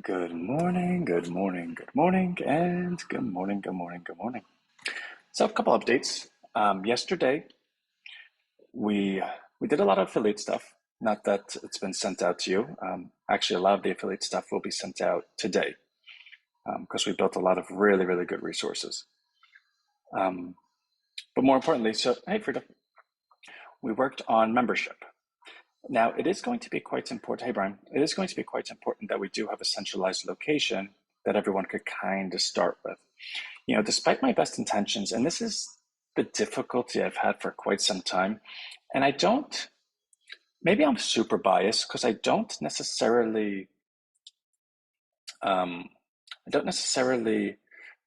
Good morning, good morning, good morning, and good morning, good morning, good morning. So a couple updates. Yesterday, we we did a lot of affiliate stuff. Not that it's been sent out to you. Actually, a lot of the affiliate stuff will be sent out today because we built a lot of really, really good resources. But more importantly, hey Frida, we worked on membership. Now, it is going to be quite important. Hey, Brian, it is going to be quite important that we do have a centralized location that everyone could kind of start with. Despite my best intentions, and this is the difficulty I've had for quite some time, and maybe I'm super biased because I don't necessarily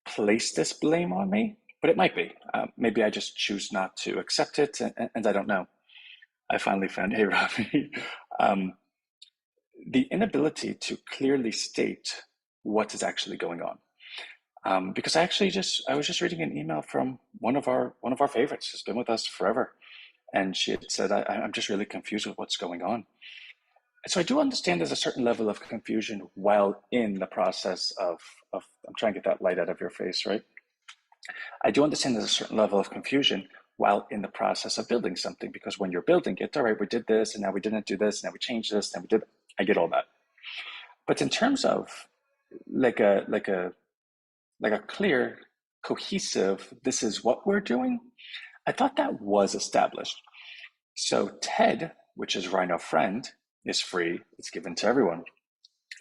place this blame on me, but it might be. Maybe I just choose not to accept it, and I don't know. I finally found, hey, Robbie, the inability to clearly state what is actually going on. Because I was just reading an email from one of our favorites who's been with us forever, and she had said, I'm just really confused with what's going on. So I do understand there's a certain level of confusion while in the process of I'm trying to get that light out of your face, right? I do understand there's a certain level of confusion while in the process of building something, because when you're building it, all right, we did this, and now we didn't do this, and now we changed this, and we did. I get all that, but in terms of like a clear, cohesive, this is what we're doing, I thought that was established. So TED, which is Rhino Friend, is free. It's given to everyone.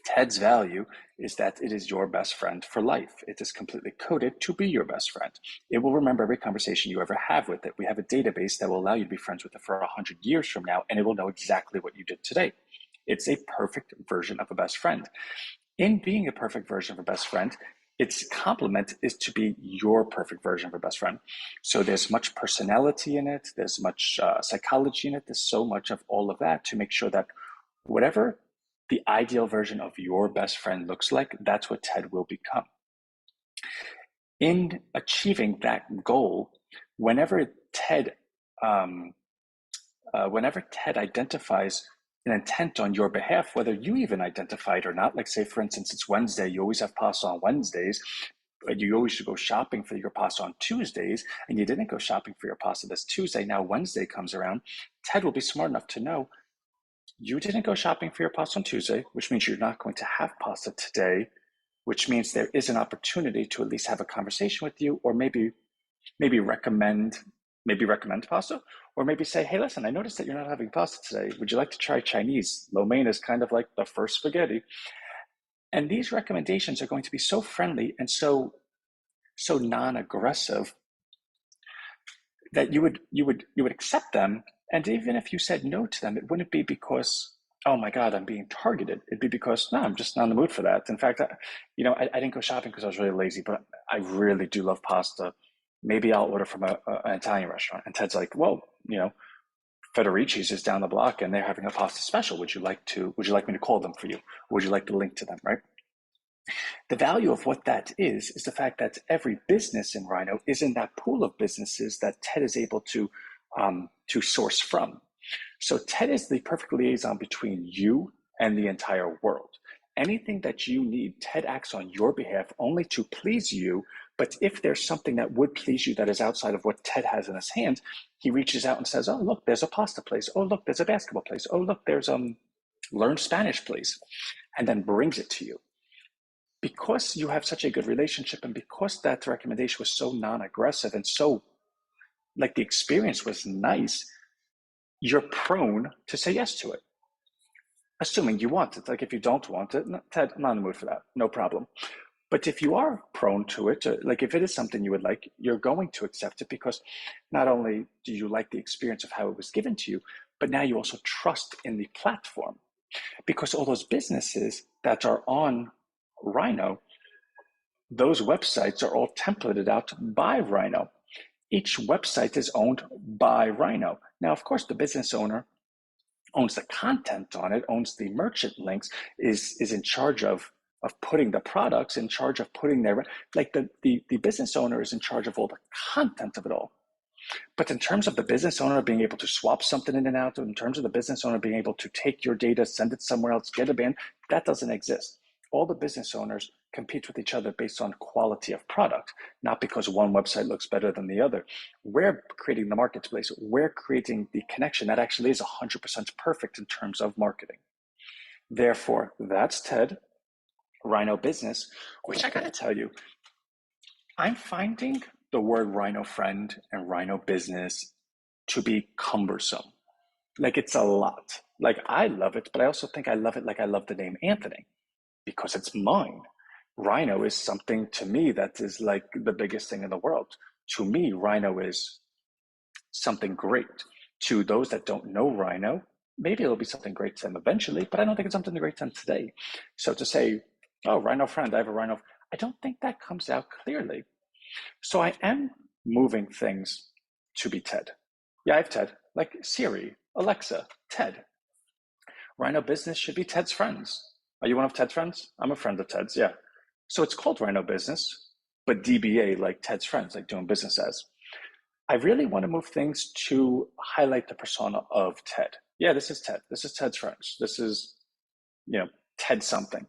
TED's value is that it is your best friend for life. It is completely coded to be your best friend. It will remember every conversation you ever have with it. We have a database that will allow you to be friends with it for 100 years from now, and it will know exactly what you did today. It's a perfect version of a best friend. In being a perfect version of a best friend, its complement is to be your perfect version of a best friend. So there's much personality in it. There's much psychology in it. There's so much of all of that to make sure that whatever the ideal version of your best friend looks like, that's what TED will become. In achieving that goal, whenever TED identifies an intent on your behalf, whether you even identify it or not, like say, for instance, it's Wednesday, you always have pasta on Wednesdays, but you always should go shopping for your pasta on Tuesdays, and you didn't go shopping for your pasta this Tuesday, now Wednesday comes around, TED will be smart enough to know you didn't go shopping for your pasta on Tuesday, which means you're not going to have pasta today, which means there is an opportunity to at least have a conversation with you, or maybe recommend pasta, or maybe say, hey, listen, I noticed that you're not having pasta today. Would you like to try Chinese? Lo mein is kind of like the first spaghetti. And these recommendations are going to be so friendly and so non-aggressive that you would accept them. And even if you said no to them, it wouldn't be because, oh my God, I'm being targeted. It'd be because, no, I'm just not in the mood for that. In fact, I didn't go shopping because I was really lazy, but I really do love pasta. Maybe I'll order from an Italian restaurant. And Ted's like, well, Federici's is down the block and they're having a pasta special. Would you like me to call them for you? Would you like to link to them, right? The value of what that is the fact that every business in Rhino is in that pool of businesses that TED is able to source from. So TED is the perfect liaison between you and the entire world. Anything that you need, TED acts on your behalf only to please you. But if there's something that would please you that is outside of what TED has in his hand, he reaches out and says, oh, look, there's a pasta place. Oh, look, there's a basketball place. Oh, look, there's learn Spanish, please. And then brings it to you. Because you have such a good relationship, and because that recommendation was so non-aggressive and so like the experience was nice, you're prone to say yes to it, assuming you want it. Like if you don't want it, Ted, I'm not in the mood for that, no problem. But if you are prone to it, like if it is something you would like, you're going to accept it, because not only do you like the experience of how it was given to you, but now you also trust in the platform, because all those businesses that are on Rhino, those websites are all templated out by Rhino. Each website is owned by Rhino. Now, of course, the business owner owns the content on it, owns the merchant links, is in charge of putting the products, in charge of putting their, like the business owner is in charge of all the content of it all. But in terms of the business owner being able to swap something in and out, in terms of the business owner being able to take your data, send it somewhere else, get a ban, that doesn't exist. All the business owners compete with each other based on quality of product, not because one website looks better than the other. We're creating the marketplace. We're creating the connection that actually is 100% perfect in terms of marketing. Therefore, that's TED, Rhino Business, which I gotta tell you, I'm finding the word Rhino Friend and Rhino Business to be cumbersome. Like it's a lot. Like I love it, but I also think I love it like I love the name Anthony because it's mine. Rhino is something to me that is like the biggest thing in the world. To me, Rhino is something great. To those that don't know Rhino, maybe it'll be something great to them eventually, but I don't think it's something great to them today. So to say, oh, Rhino friend, I have a Rhino, I don't think that comes out clearly. So I am moving things to be TED. Yeah, I have TED, like Siri, Alexa, TED. Rhino Business should be Ted's friends. Are you one of Ted's friends? I'm a friend of Ted's, yeah. So it's called Rhino Business, but DBA like Ted's friends, like doing business as. I really want to move things to highlight the persona of Ted. Yeah, this is Ted. This is Ted's friends. This is, Ted something.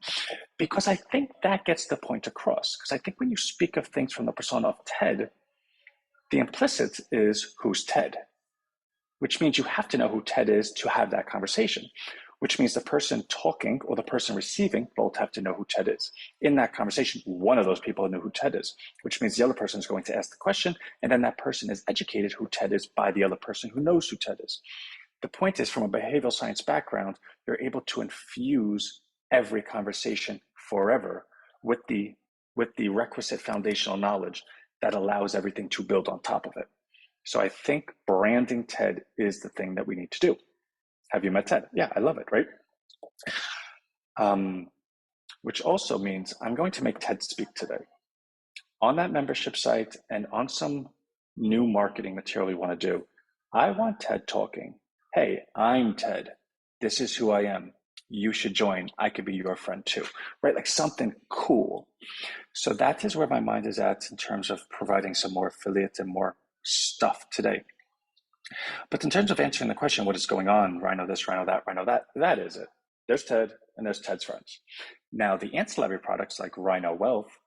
Because I think that gets the point across. Because I think when you speak of things from the persona of Ted, the implicit is who's Ted, which means you have to know who Ted is to have that conversation, which means the person talking or the person receiving both have to know who Ted is. In that conversation, one of those people know who Ted is, which means the other person is going to ask the question, and then that person is educated who Ted is by the other person who knows who Ted is. The point is, from a behavioral science background, you're able to infuse every conversation forever with the requisite foundational knowledge that allows everything to build on top of it. So I think branding TED is the thing that we need to do. Have you met TED? Yeah, I love it, right? Which also means I'm going to make TED speak today. On that membership site and on some new marketing material we want to do, I want TED talking. Hey, I'm TED. This is who I am. You should join. I could be your friend too, right? Like something cool. So that is where my mind is at in terms of providing some more affiliate and more stuff today. But in terms of answering the question, what is going on, Rhino this, Rhino that, that is it. There's TED and there's TED's friends. Now, the ancillary products like Rhino Wealth,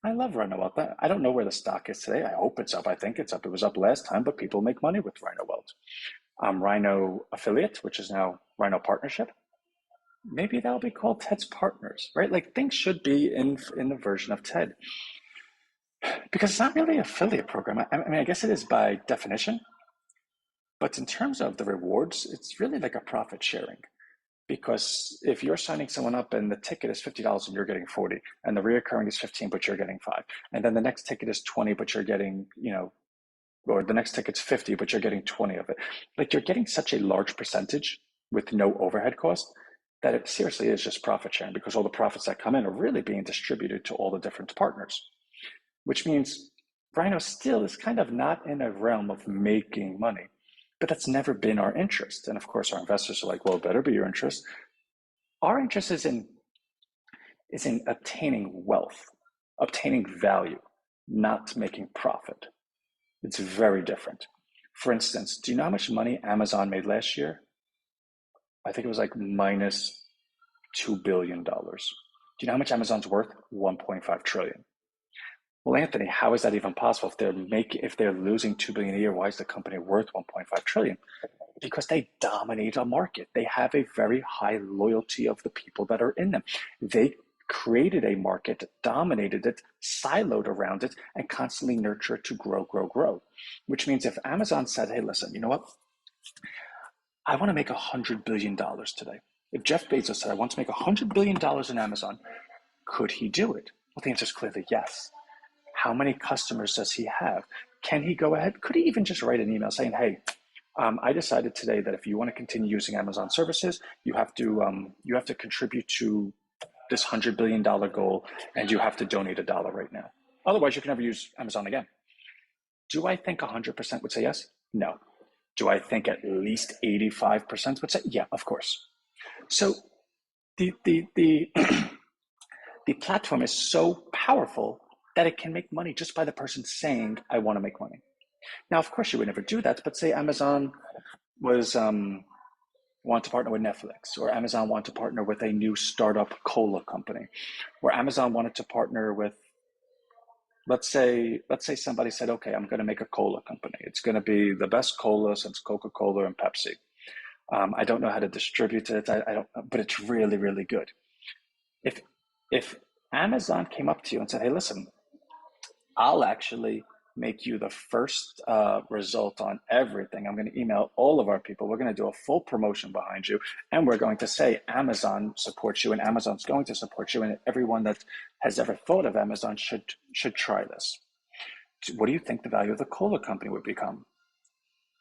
I love Rhino Wealth. I don't know where the stock is today. I hope it's up. I think it's up. It was up last time, but people make money with Rhino Wealth. Rhino Affiliate, which is now Rhino Partnership. Maybe that'll be called TED's Partners, right? Like things should be in the version of TED. Because it's not really an affiliate program. I mean, I guess it is by definition. But in terms of the rewards, it's really like a profit sharing. Because if you're signing someone up and the ticket is $50 and you're getting 40, and the reoccurring is 15, but you're getting 5, and then the next ticket is 20, but you're getting, or the next ticket's 50, but you're getting 20 of it. Like you're getting such a large percentage with no overhead cost that it seriously is just profit sharing because all the profits that come in are really being distributed to all the different partners, which means Rhino still is kind of not in a realm of making money. But that's never been our interest. And of course, our investors are like, well, it better be your interest. Our interest is in obtaining wealth, obtaining value, not making profit. It's very different. For instance, do you know how much money Amazon made last year? I think it was like minus $2 billion. Do you know how much Amazon's worth? 1.5 trillion. Well, Anthony, how is that even possible? If they're losing 2 billion a year, why is the company worth 1.5 trillion? Because they dominate a market. They have a very high loyalty of the people that are in them. They created a market, dominated it, siloed around it, and constantly nurture it to grow, grow, grow. Which means if Amazon said, hey, listen, you know what? I want to make $100 billion today. If Jeff Bezos said, I want to make $100 billion in Amazon, could he do it? Well, the answer is clearly yes. How many customers does he have? Can he go ahead? Could he even just write an email saying, hey, I decided today that if you want to continue using Amazon services, you have to contribute to this $100 billion goal, and you have to donate $1 right now. Otherwise, you can never use Amazon again. Do I think 100% would say yes? No. Do I think at least 85% would say yeah? Of course. So the the platform is so powerful that it can make money just by the person saying, I want to make money. Now, of course, you would never do that, but say Amazon was want to partner with Netflix, or Amazon want to partner with a new startup cola company, or Amazon wanted to partner with, let's say somebody said, okay, I'm going to make a cola company. It's going to be the best cola since Coca-Cola and Pepsi. I don't know how to distribute it. I don't, but it's really, really good. If if Amazon came up to you and said, hey, listen, I'll actually make you the first result on everything. I'm going to email all of our people. We're going to do a full promotion behind you. And we're going to say Amazon supports you and Amazon's going to support you. And everyone that has ever thought of Amazon should try this. What do you think the value of the cola company would become?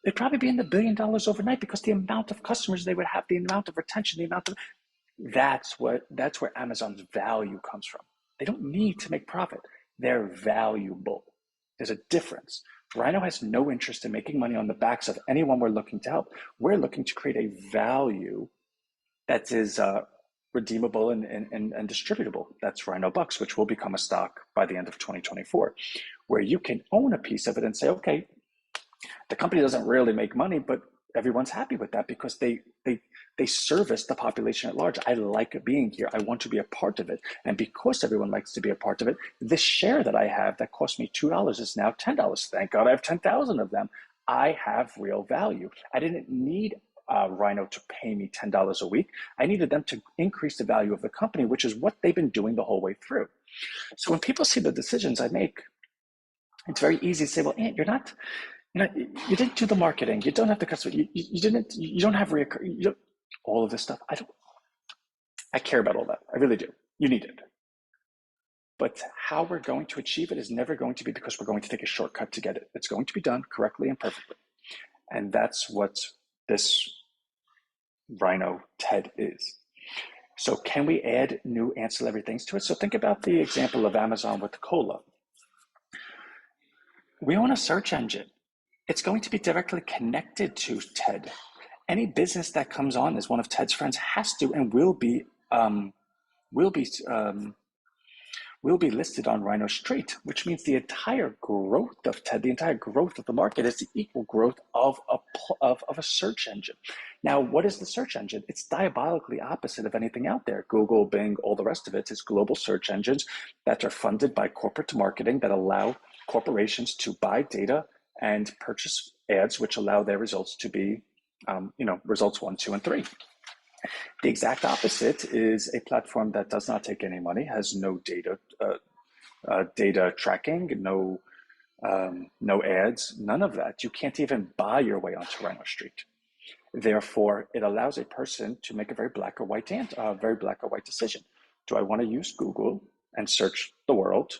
It'd probably be in the $1 billion overnight, because the amount of customers they would have, the amount of retention, the amount of, that's where Amazon's value comes from. They don't need to make profit. They're valuable. There's a difference. Rhino has no interest in making money on the backs of anyone we're looking to help. We're looking to create a value that is redeemable and distributable. That's Rhino Bucks, which will become a stock by the end of 2024, where you can own a piece of it and say, okay, the company doesn't really make money, but everyone's happy with that because they service the population at large. I like being here. I want to be a part of it. And because everyone likes to be a part of it, this share that I have that cost me $2 is now $10. Thank God I have 10,000 of them. I have real value. I didn't need Rhino to pay me $10 a week. I needed them to increase the value of the company, which is what they've been doing the whole way through. So when people see the decisions I make, it's very easy to say, well, Ant, you didn't do the marketing. You don't have the customer. You don't have all of this stuff. I care about all that. I really do. You need it. But how we're going to achieve it is never going to be because we're going to take a shortcut to get it. It's going to be done correctly and perfectly. And that's what this Rhino TED is. So can we add new ancillary things to it? So think about the example of Amazon with the cola. We own a search engine. It's going to be directly connected to TED. Any business that comes on as one of TED's friends has to and will be listed on Rhino Street, which means the entire growth of TED, the entire growth of the market is the equal growth of a search engine. Now, what is the search engine? It's diabolically opposite of anything out there. Google, Bing, all the rest of it is global search engines that are funded by corporate marketing that allow corporations to buy data and purchase ads, which allow their results to be, results 1, 2, and 3. The exact opposite is a platform that does not take any money, has no data tracking, no ads, none of that. You can't even buy your way onto Rhino Street. Therefore, it allows a person to make a very black or white decision. Do I want to use Google and search the world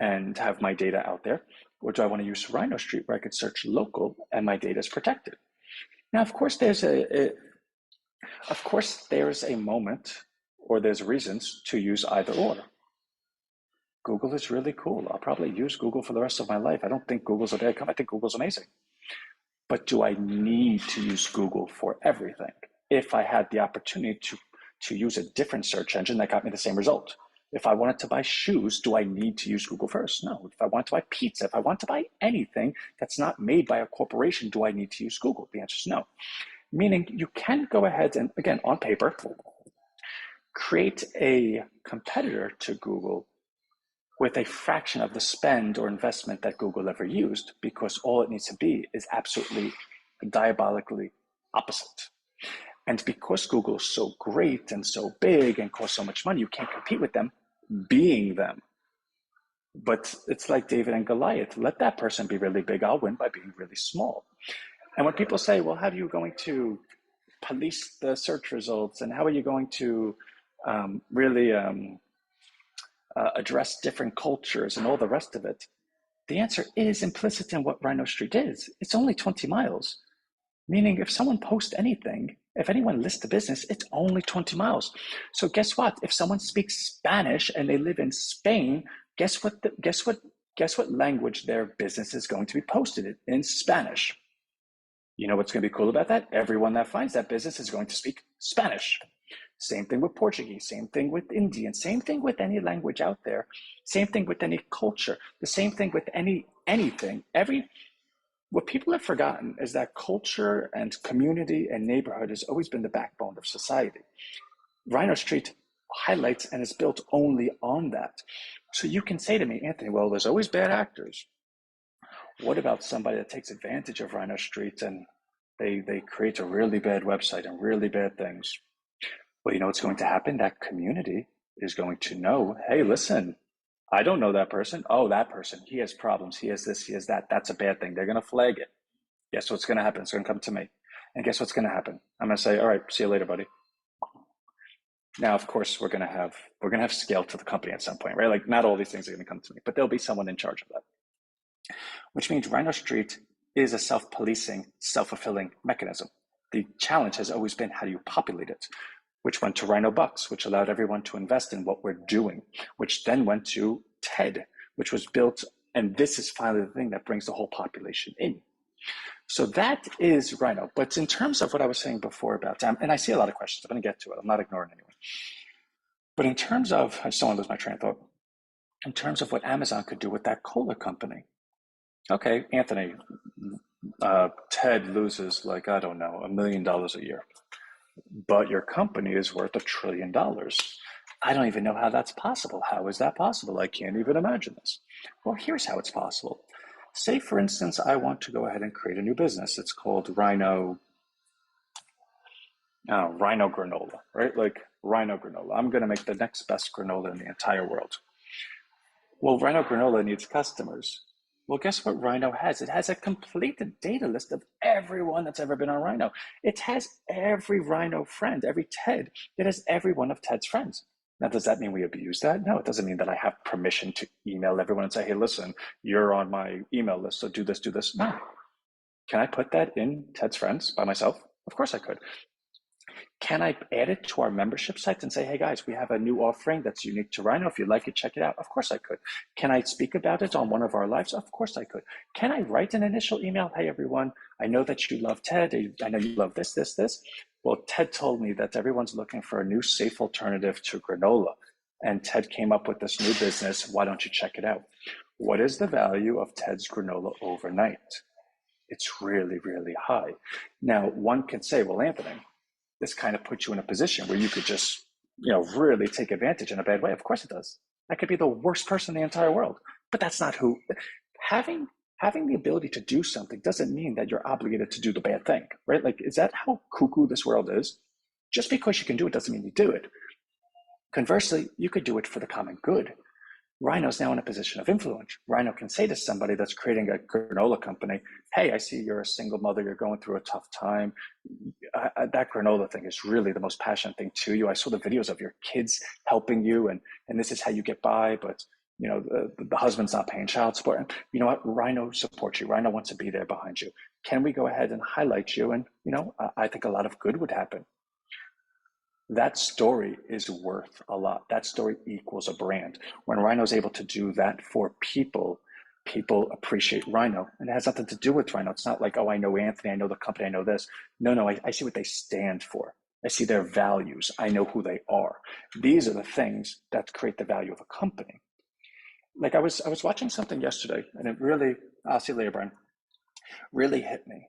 and have my data out there? Or do I want to use Rhino Street where I could search local and my data is protected? Now, of course, there's a moment or there's reasons to use either or. Google is really cool. I'll probably use Google for the rest of my life. I don't think Google's a bad company. I think Google's amazing. But do I need to use Google for everything? If I had the opportunity to use a different search engine that got me the same result. If I wanted to buy shoes, do I need to use Google first? No. If I want to buy pizza, if I want to buy anything that's not made by a corporation, do I need to use Google? The answer is no. Meaning you can go ahead and, again, on paper, create a competitor to Google with a fraction of the spend or investment that Google ever used, because all it needs to be is absolutely diabolically opposite. And because Google is so great and so big and costs so much money, you can't compete with them being them. But it's like David and Goliath. Let that person be really big. I'll win by being really small. And when people say, well, how are you going to police the search results? And how are you going to really address different cultures and all the rest of it? The answer is implicit in what Rhino Street is. It's only 20 miles. Meaning if someone posts anything, if anyone lists a business, it's only 20 miles. So guess what? If someone speaks Spanish and they live in Spain, guess what language their business is going to be posted in Spanish? You know what's going to be cool about that? Everyone that finds that business is going to speak Spanish. Same thing with Portuguese, same thing with Indian, same thing with any language out there, same thing with any culture, the same thing with anything. What people have forgotten is that culture and community and neighborhood has always been the backbone of society. Rhino Street highlights and is built only on that. So you can say to me, Anthony, well, there's always bad actors. What about somebody that takes advantage of Rhino Street and they create a really bad website and really bad things? Well, you know what's going to happen? That community is going to know, hey, listen, I don't know that person. Oh, that person, he has problems. He has this, he has that. That's a bad thing. They're going to flag it. Guess what's going to happen? It's going to come to me. And guess what's going to happen? I'm going to say, all right, see you later, buddy. Now, of course, we're going to have scale to the company at some point, right? Like not all these things are going to come to me, but there'll be someone in charge of that, which means Rhino Street is a self-policing, self-fulfilling mechanism. The challenge has always been how do you populate it, which went to Rhino Bucks, which allowed everyone to invest in what we're doing, which then went to TED, which was built, and this is finally the thing that brings the whole population in. So that is Rhino. But in terms of what I was saying before about, and I see a lot of questions, I'm going to get to it. I'm not ignoring anyone. But in terms of, I just don't want to lose my train of thought. In terms of what Amazon could do with that cola company. Okay, Anthony, Ted loses like, I don't know, $1 million a year. But your company is worth $1 trillion. I don't even know how that's possible. How is that possible? I can't even imagine this. Well, here's how it's possible. Say, for instance, I want to go ahead and create a new business. It's called Rhino granola, right? Like Rhino granola. I'm going to make the next best granola in the entire world. Well, Rhino granola needs customers. Well, guess what Rhino has? It has a complete data list of everyone that's ever been on Rhino. It has every Rhino friend, every Ted. It has every one of Ted's friends. Now, does that mean we abuse that? No, it doesn't mean that I have permission to email everyone and say, hey, listen, you're on my email list, so do this, do this. No. Can I put that in Ted's friends by myself? Of course I could. Can I add it to our membership site and say, hey guys, we have a new offering that's unique to Rhino. If you'd like it, check it out. Of course I could. Can I speak about it on one of our lives? Of course I could. Can I write an initial email? Hey everyone, I know that you love Ted. I know you love this, this, this. Well, Ted told me that everyone's looking for a new safe alternative to granola. And Ted came up with this new business. Why don't you check it out? What is the value of Ted's granola overnight? It's really, really high. Now, one can say, well, Anthony, this kind of puts you in a position where you could just, really take advantage in a bad way. Of course it does. I could be the worst person in the entire world, but that's not who. Having the ability to do something doesn't mean that you're obligated to do the bad thing, right? Like, is that how cuckoo this world is? Just because you can do it doesn't mean you do it. Conversely, you could do it for the common good. Rhino's now in a position of influence. Rhino can say to somebody that's creating a granola company, hey, I see you're a single mother, you're going through a tough time. That granola thing is really the most passionate thing to you. I saw the videos of your kids helping you, and this is how you get by, but the husband's not paying child support. And you know what? Rhino supports you. Rhino wants to be there behind you. Can we go ahead and highlight you? And, I think a lot of good would happen. That story is worth a lot. That story equals a brand. When Rhino's able to do that for people, people appreciate Rhino. And it has nothing to do with Rhino. It's not like, oh, I know Anthony, I know the company, I know this. No, I see what they stand for. I see their values. I know who they are. These are the things that create the value of a company. Like I was watching something yesterday, and it really, I'll see you later, Brian, really hit me.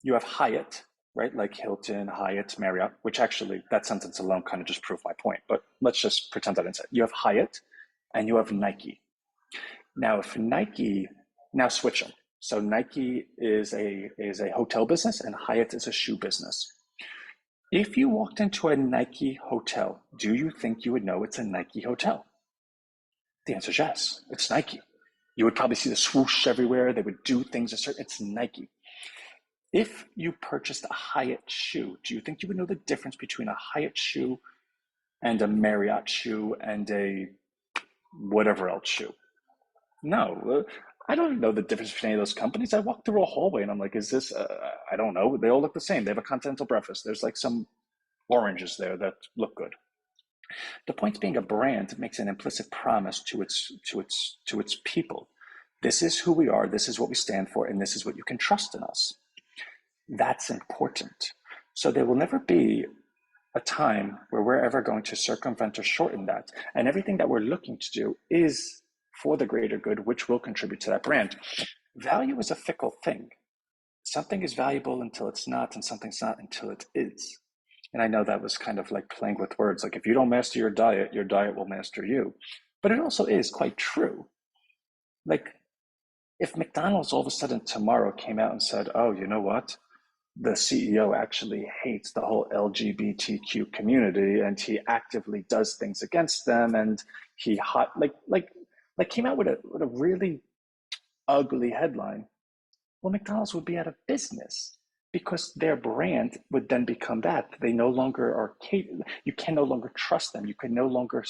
You have Hyatt, right? Like Hilton, Hyatt, Marriott, which actually that sentence alone kind of just proved my point. But let's just pretend that inside. You have Hyatt and you have Nike. Now, if Nike, now switch them. So Nike is a hotel business and Hyatt is a shoe business. If you walked into a Nike hotel, do you think you would know it's a Nike hotel? The answer is yes. It's Nike. You would probably see the swoosh everywhere. They would do things it's Nike. If you purchased a Hyatt shoe, do you think you would know the difference between a Hyatt shoe and a Marriott shoe and a whatever else shoe? No, I don't know the difference between any of those companies. I walk through a hallway and I'm like, is this, I don't know. They all look the same. They have a continental breakfast. There's like some oranges there that look good. The point being, a brand makes an implicit promise to its people. This is who we are. This is what we stand for. And this is what you can trust in us. That's important. So there will never be a time where we're ever going to circumvent or shorten that. And everything that we're looking to do is for the greater good, which will contribute to that brand. Value is a fickle thing. Something is valuable until it's not, and something's not until it is. And I know that was kind of like playing with words. Like if you don't master your diet will master you. But it also is quite true. Like if McDonald's all of a sudden tomorrow came out and said, oh, you know what? The CEO actually hates the whole LGBTQ community and he actively does things against them and he like came out with a really ugly headline. Well, McDonald's would be out of business because their brand would then become that. They no longer are, you can no longer trust them. You can no longer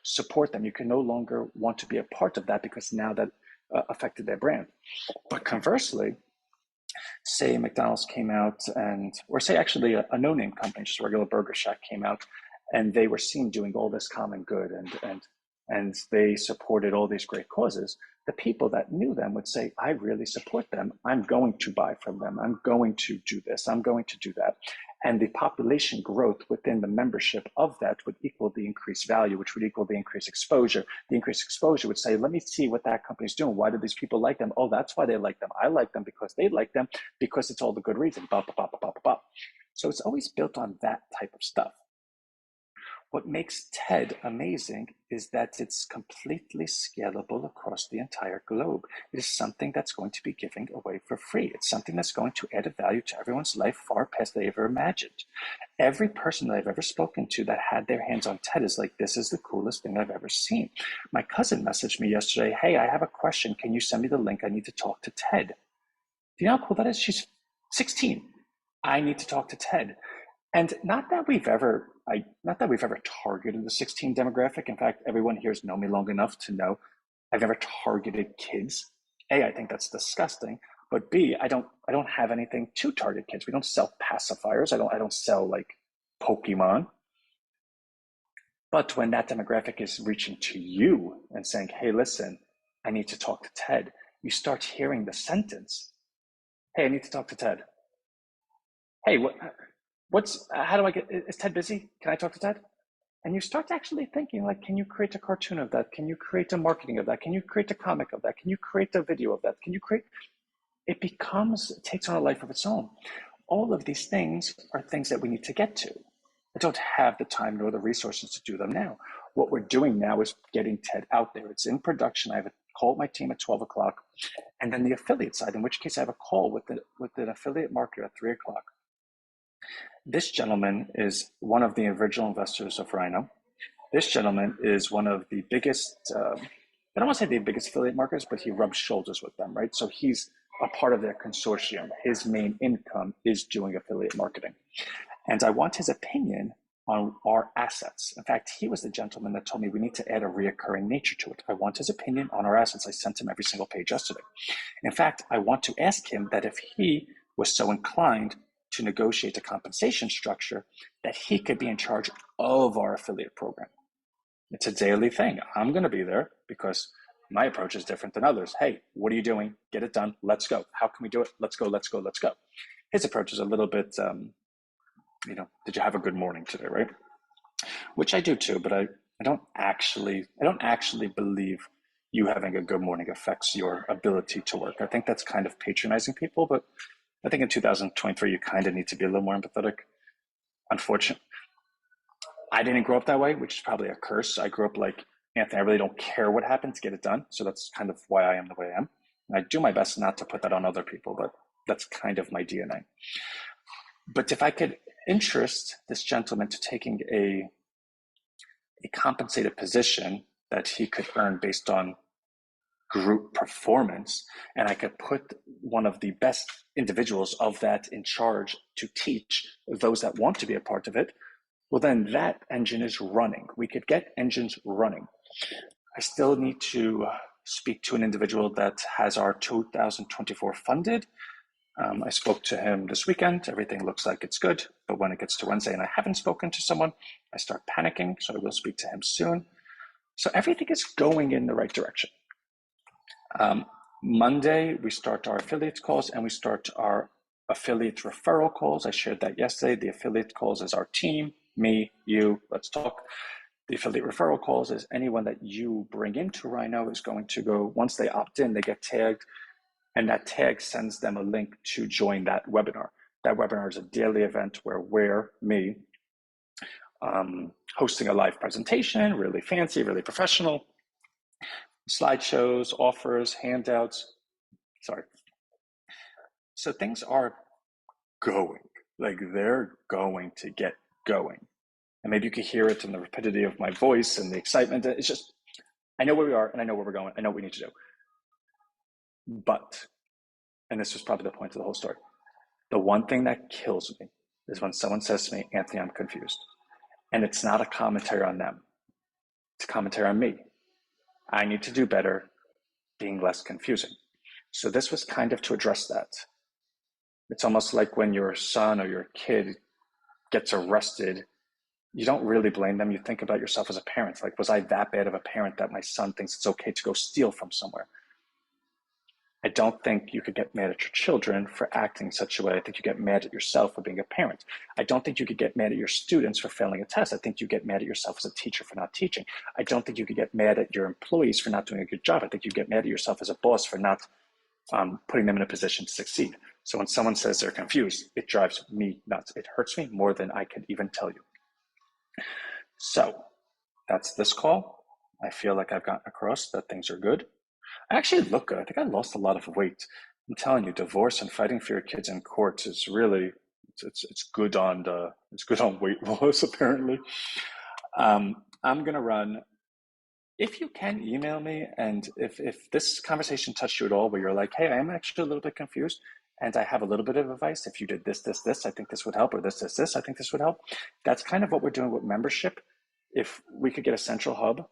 support them. You can no longer want to be a part of that because now that affected their brand. But conversely, say McDonald's came out and, or say actually a no-name company, just a regular Burger Shack came out and they were seen doing all this common good and they supported all these great causes, the people that knew them would say, I really support them. I'm going to buy from them. I'm going to do this. I'm going to do that. And the population growth within the membership of that would equal the increased value, which would equal the increased exposure. The increased exposure would say, let me see what that company's doing. Why do these people like them? Oh, that's why they like them. I like them because they like them, because it's all the good reason. Blah, blah, blah, blah, blah, blah. So it's always built on that type of stuff. What makes TED amazing is that it's completely scalable across the entire globe. It is something that's going to be giving away for free. It's something that's going to add a value to everyone's life far past they ever imagined. Every person that I've ever spoken to that had their hands on TED is like, this is the coolest thing I've ever seen. My cousin messaged me yesterday, hey, I have a question. Can you send me the link? I need to talk to TED. Do you know how cool that is? She's 16. I need to talk to TED. And not that we've ever targeted the 16 demographic. In fact, everyone here has known me long enough to know I've never targeted kids. A, I think that's disgusting. But B, I don't have anything to target kids. We don't sell pacifiers. I don't sell like Pokemon. But when that demographic is reaching to you and saying, hey, listen, I need to talk to TED, you start hearing the sentence, hey, I need to talk to TED. Hey, how do I get, is Ted busy? Can I talk to Ted? And you start actually thinking like, can you create a cartoon of that? Can you create a marketing of that? Can you create a comic of that? Can you create a video of that? It takes on a life of its own. All of these things are things that we need to get to. I don't have the time nor the resources to do them now. What we're doing now is getting TED out there. It's in production. I have a call with my team at 12 o'clock. And then the affiliate side, in which case I have a call with an affiliate marketer at 3 o'clock. This gentleman is one of the original investors of Rhino. This gentleman is one of the biggest, I don't want to say the biggest affiliate marketers, but he rubs shoulders with them, right? So he's a part of their consortium. His main income is doing affiliate marketing. And I want his opinion on our assets. In fact, he was the gentleman that told me we need to add a reoccurring nature to it. I want his opinion on our assets. I sent him every single page yesterday. In fact, I want to ask him that if he was so inclined to negotiate a compensation structure, that he could be in charge of our affiliate program. It's a daily thing. I'm going to be there because my approach is different than others. Hey, what are you doing? Get it done. Let's go. How can we do it? Let's go, let's go, let's go. His approach is a little bit, did you have a good morning today, right? Which I do too, but I don't actually believe you having a good morning affects your ability to work. I think that's kind of patronizing people, but I think in 2023, you kind of need to be a little more empathetic. Unfortunately, I didn't grow up that way, which is probably a curse. I grew up like, Anthony, I really don't care what happens, get it done. So that's kind of why I am the way I am. And I do my best not to put that on other people, but that's kind of my DNA. But if I could interest this gentleman to taking a compensated position that he could earn based on group performance, and I could put one of the best individuals of that in charge to teach those that want to be a part of it, well, then that engine is running. We could get engines running. I still need to speak to an individual that has our 2024 funded. I spoke to him this weekend. Everything looks like it's good. But when it gets to Wednesday and I haven't spoken to someone, I start panicking. So I will speak to him soon. So everything is going in the right direction. Monday, we start our affiliate calls and we start our affiliate referral calls. I shared that yesterday. The affiliate calls is our team, me, you, let's talk. The affiliate referral calls is anyone that you bring into Rhino is going to go, once they opt in, they get tagged. and that tag sends them a link to join that webinar. That webinar is a daily event where me, hosting a live presentation, really fancy, really professional, slideshows, offers, handouts. Sorry. So things are going, like they're going to get going. And maybe you can hear it in the rapidity of my voice and the excitement. It's just, I know where we are and I know where we're going. I know what we need to do. But, and this was probably the point of the whole story, the one thing that kills me is when someone says to me, Anthony, I'm confused. And it's not a commentary on them. It's a commentary on me. I need to do better being less confusing. So this was kind of to address that. It's almost like when your son or your kid gets arrested, you don't really blame them. You think about yourself as a parent. Like, was I that bad of a parent that my son thinks it's okay to go steal from somewhere? I don't think you could get mad at your children for acting such a way. I think you get mad at yourself for being a parent. I don't think you could get mad at your students for failing a test. I think you get mad at yourself as a teacher for not teaching. I don't think you could get mad at your employees for not doing a good job. I think you get mad at yourself as a boss for not putting them in a position to succeed. So when someone says they're confused, it drives me nuts. It hurts me more than I could even tell you. So that's this call. I feel like I've gotten across that things are good. I actually look good. I think I lost a lot of weight. I'm telling you, divorce and fighting for your kids in court is really it's good on weight loss apparently. I'm gonna run. If you can email me, and if this conversation touched you at all, where you're like, hey, I am actually a little bit confused, and I have a little bit of advice. If you did this, I think this would help, or this, I think this would help. That's kind of what we're doing with membership. If we could get a central hub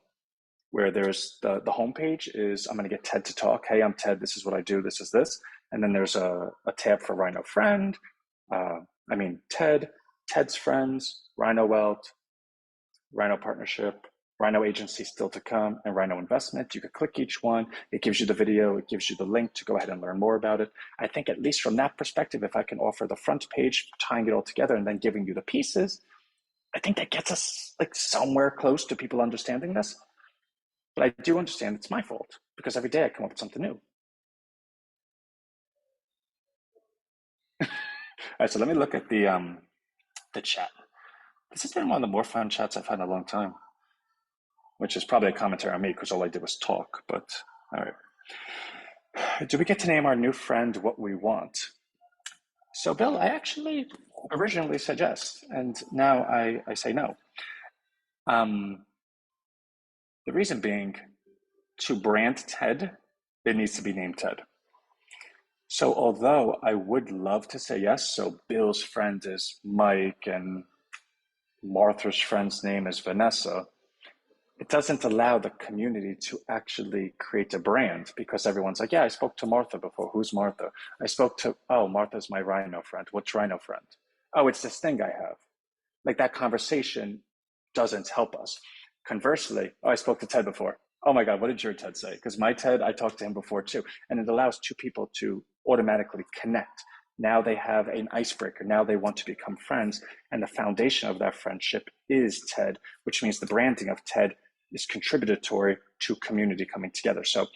where there's the homepage is, I'm going to get Ted to talk. Hey, I'm Ted. This is what I do. This is this. And then there's a tab for Rhino friend. Ted, Ted's friends, Rhino Wealth, Rhino partnership, Rhino agency still to come, and Rhino investment. You could click each one. It gives you the video. It gives you the link to go ahead and learn more about it. I think at least from that perspective, if I can offer the front page, tying it all together and then giving you the pieces, I think that gets us like somewhere close to people understanding this. But I do understand it's my fault because every day I come up with something new. All right, so let me look at the chat. This has been one of the more fun chats I've had in a long time, which is probably a commentary on me because all I did was talk. But all right, do we get to name our new friend what we want? So, Bill, I actually originally said yes, and now I say no. The reason being, to brand Ted, it needs to be named Ted. So although I would love to say yes, so Bill's friend is Mike and Martha's friend's name is Vanessa, it doesn't allow the community to actually create a brand because everyone's like, yeah, I spoke to Martha before. Who's Martha? Martha's my Rhino friend. What's Rhino friend? Oh, it's this thing I have. Like that conversation doesn't help us. Conversely, I spoke to Ted before. Oh my God, what did your Ted say? Because my Ted, I talked to him before too. And it allows two people to automatically connect. Now they have an icebreaker. Now they want to become friends. And the foundation of that friendship is Ted, which means the branding of Ted is contributory to community coming together. So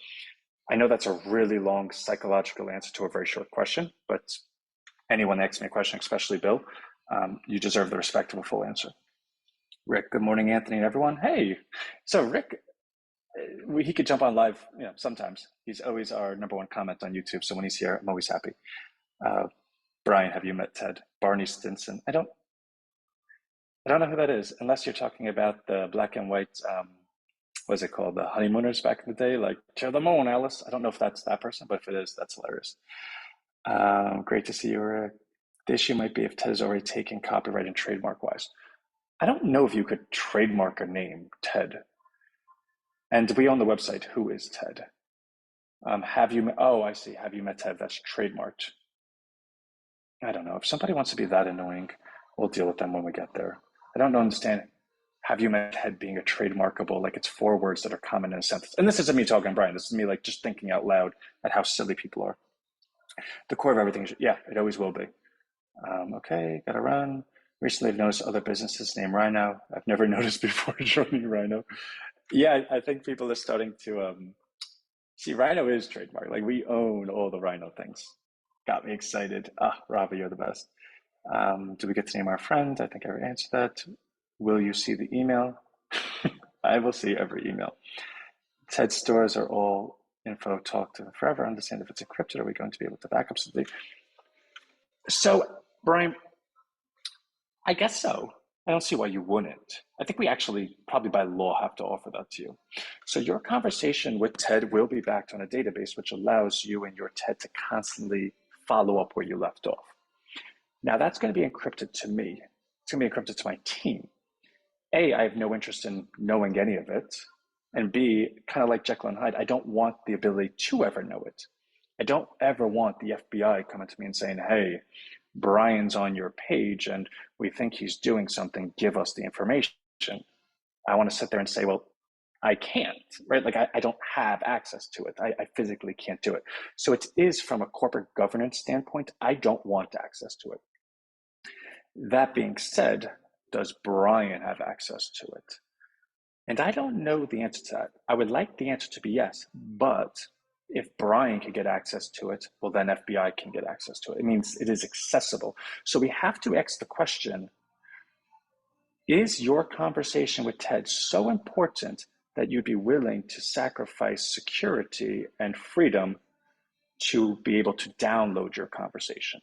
I know that's a really long psychological answer to a very short question, but anyone asks me a question, especially Bill, you deserve the respect of a full answer. Rick, good morning, Anthony and everyone. Hey, so Rick, he could jump on live, sometimes. He's always our number one comment on YouTube. So when he's here, I'm always happy. Brian, have you met Ted? Barney Stinson. I don't know who that is, unless you're talking about the black and white, what's it called? The honeymooners back in the day, like to the moon, Alice. I don't know if that's that person, but if it is, that's hilarious. Great to see you, Rick. The issue might be if Ted is already taken copyright and trademark wise. I don't know if you could trademark a name, Ted. And we own the website, Who is Ted? I see. Have you met Ted? That's trademarked. I don't know. If somebody wants to be that annoying, we'll deal with them when we get there. I don't understand. Have you met Ted being a trademarkable, like it's 4 words that are common in a sentence. And this isn't me talking, Brian. This is me like just thinking out loud at how silly people are. The core of everything is, yeah, it always will be. Okay, gotta run. Recently, I've noticed other businesses named Rhino. I've never noticed before joining Rhino. Yeah, I think people are starting to See, Rhino is trademark. Like we own all the Rhino things. Got me excited. Ah, Ravi, you're the best. Do we get to name our friend? I think I already answered that. Will you see the email? I will see every email. TED stores are all info talk to them forever. Understand if it's encrypted, are we going to be able to back up something? So, Brian, I guess so. I don't see why you wouldn't. I think we actually probably by law have to offer that to you. So your conversation with TED will be backed on a database, which allows you and your TED to constantly follow up where you left off. Now that's going to be encrypted to me. It's going to be encrypted to my team. A, I have no interest in knowing any of it. And B, kind of like Jekyll and Hyde, I don't want the ability to ever know it. I don't ever want the FBI coming to me and saying, hey, Brian's on your page and we think he's doing something, give us the information. I want to sit there and say, well, I can't, right? Like I don't have access to it. I physically can't do it. So it is from a corporate governance standpoint, I don't want access to it. That being said, does Brian have access to it? And I don't know the answer to that. I would like the answer to be yes, but if Brian can get access to it, well, then FBI can get access to it. It means it is accessible. So we have to ask the question, is your conversation with Ted so important that you'd be willing to sacrifice security and freedom to be able to download your conversation?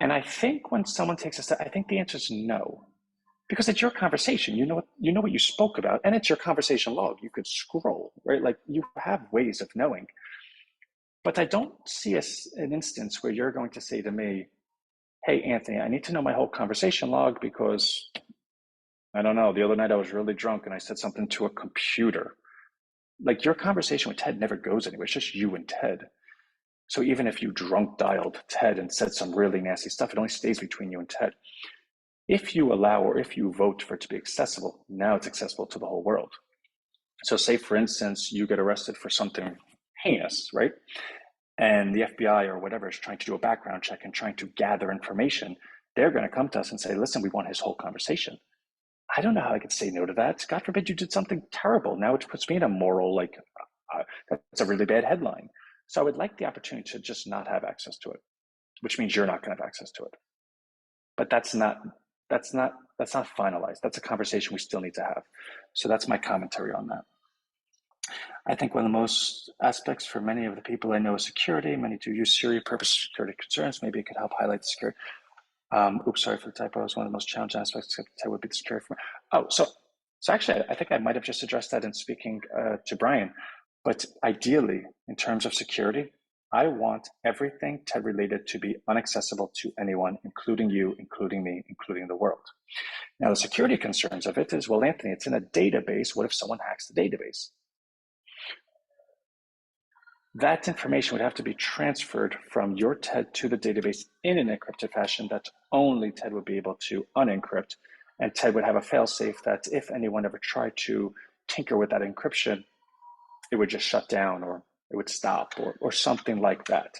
And I think when someone takes a step, I think the answer is no. Because it's your conversation, you know what you spoke about, and it's your conversation log. You could scroll, right? Like you have ways of knowing. But I don't see an instance where you're going to say to me, hey, Anthony, I need to know my whole conversation log because I don't know, the other night I was really drunk and I said something to a computer. Like your conversation with Ted never goes anywhere. It's just you and Ted. So even if you drunk dialed Ted and said some really nasty stuff, it only stays between you and Ted. If you allow or if you vote for it to be accessible, now it's accessible to the whole world. So say, for instance, you get arrested for something heinous, right? And the FBI or whatever is trying to do a background check and trying to gather information. They're going to come to us and say, listen, we want his whole conversation. I don't know how I could say no to that. God forbid you did something terrible. Now it puts me in a moral, like, that's a really bad headline. So I would like the opportunity to just not have access to it, which means you're not going to have access to it. But that's not finalized. That's a conversation we still need to have. So that's my commentary on that. I think one of the most aspects for many of the people I know is security. Many do use Siri purpose security concerns. Maybe it could help highlight the security. Oops, sorry for the typo. One of the most challenging aspects would be the security. So actually, I think I might have just addressed that in speaking to Brian. But ideally, in terms of security, I want everything TED related to be inaccessible to anyone, including you, including me, including the world. Now, the security concerns of it is, well, Anthony, it's in a database. What if someone hacks the database? That information would have to be transferred from your TED to the database in an encrypted fashion that only TED would be able to unencrypt. And TED would have a failsafe that if anyone ever tried to tinker with that encryption, it would just shut down or it would stop or something like that.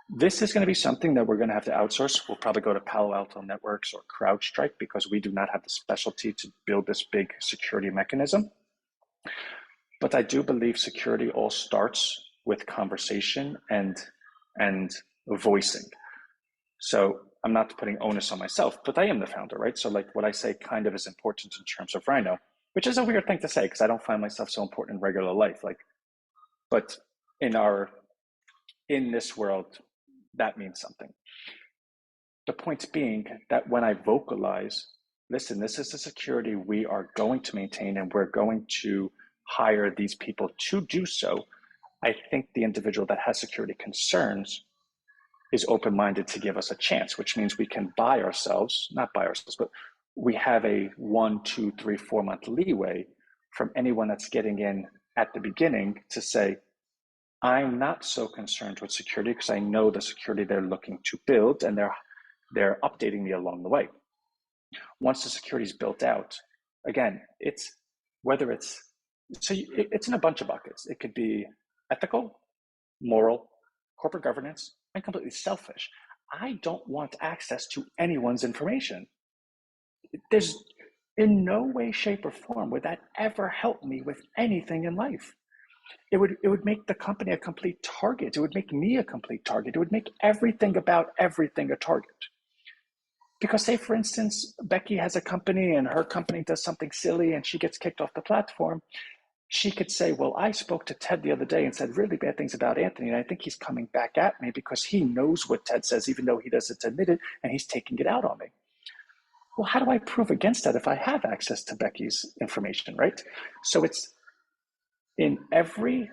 This is going to be something that we're going to have to outsource. We'll probably go to Palo Alto Networks or CrowdStrike because we do not have the specialty to build this big security mechanism. But I do believe security all starts with conversation and voicing. So I'm not putting onus on myself, but I am the founder, right? So like what I say kind of is important in terms of Rhino, which is a weird thing to say because I don't find myself so important in regular life. But in this world, that means something. The point being that when I vocalize, listen, this is the security we are going to maintain and we're going to hire these people to do so, I think the individual that has security concerns is open-minded to give us a chance, which means we can not buy ourselves, but we have a 1, 2, 3, 4 month leeway from anyone that's getting in at the beginning to say, I'm not so concerned with security because I know the security they're looking to build and they're updating me along the way. Once the security is built out, again, it's in a bunch of buckets. It could be ethical, moral, corporate governance, and completely selfish. I don't want access to anyone's information. There's in no way, shape, or form would that ever help me with anything in life. It would make the company a complete target. It would make me a complete target. It would make everything about everything a target. Because say, for instance, Becky has a company and her company does something silly and she gets kicked off the platform. She could say, well, I spoke to Ted the other day and said really bad things about Anthony, and I think he's coming back at me because he knows what Ted says, even though he doesn't admit it, and he's taking it out on me. Well, how do I prove against that if I have access to Becky's information, right? So it's in every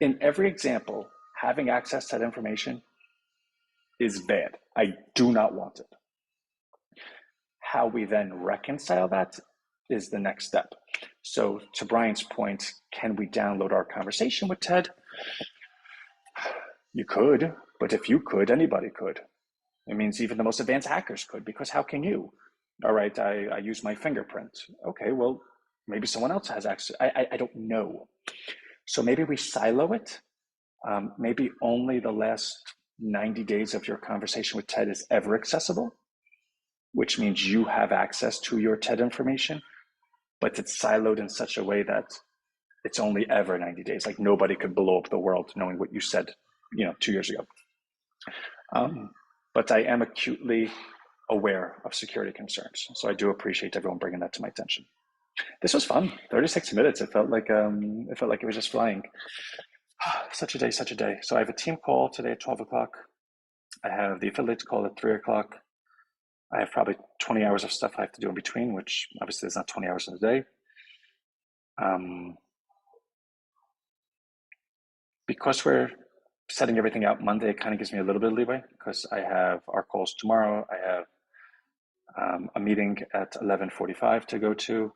example, having access to that information is bad. I do not want it. How we then reconcile that is the next step. So to Brian's point, can we download our conversation with Ted? You could, but if you could, anybody could. It means even the most advanced hackers could, because how can you? All right, I use my fingerprint. Okay, well, maybe someone else has access. I don't know. So maybe we silo it. Maybe only the last 90 days of your conversation with Ted is ever accessible, which means you have access to your TED information, but it's siloed in such a way that it's only ever 90 days. Like nobody could blow up the world knowing what you said, 2 years ago. But I am acutely aware of security concerns. So I do appreciate everyone bringing that to my attention. This was fun. 36 minutes. It felt like it was just flying. Such a day, such a day. So I have a team call today at 12 o'clock. I have the affiliates call at 3 o'clock. I have probably 20 hours of stuff I have to do in between, which obviously is not 20 hours in a day. Because we're setting everything out Monday, it kind of gives me a little bit of leeway because I have our calls tomorrow. I have a meeting at 11:45 to go to.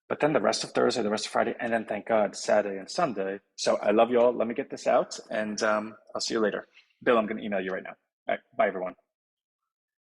But then the rest of Thursday, the rest of Friday, and then thank God, Saturday and Sunday. So I love you all. Let me get this out, and I'll see you later. Bill, I'm going to email you right now. All right, bye, everyone.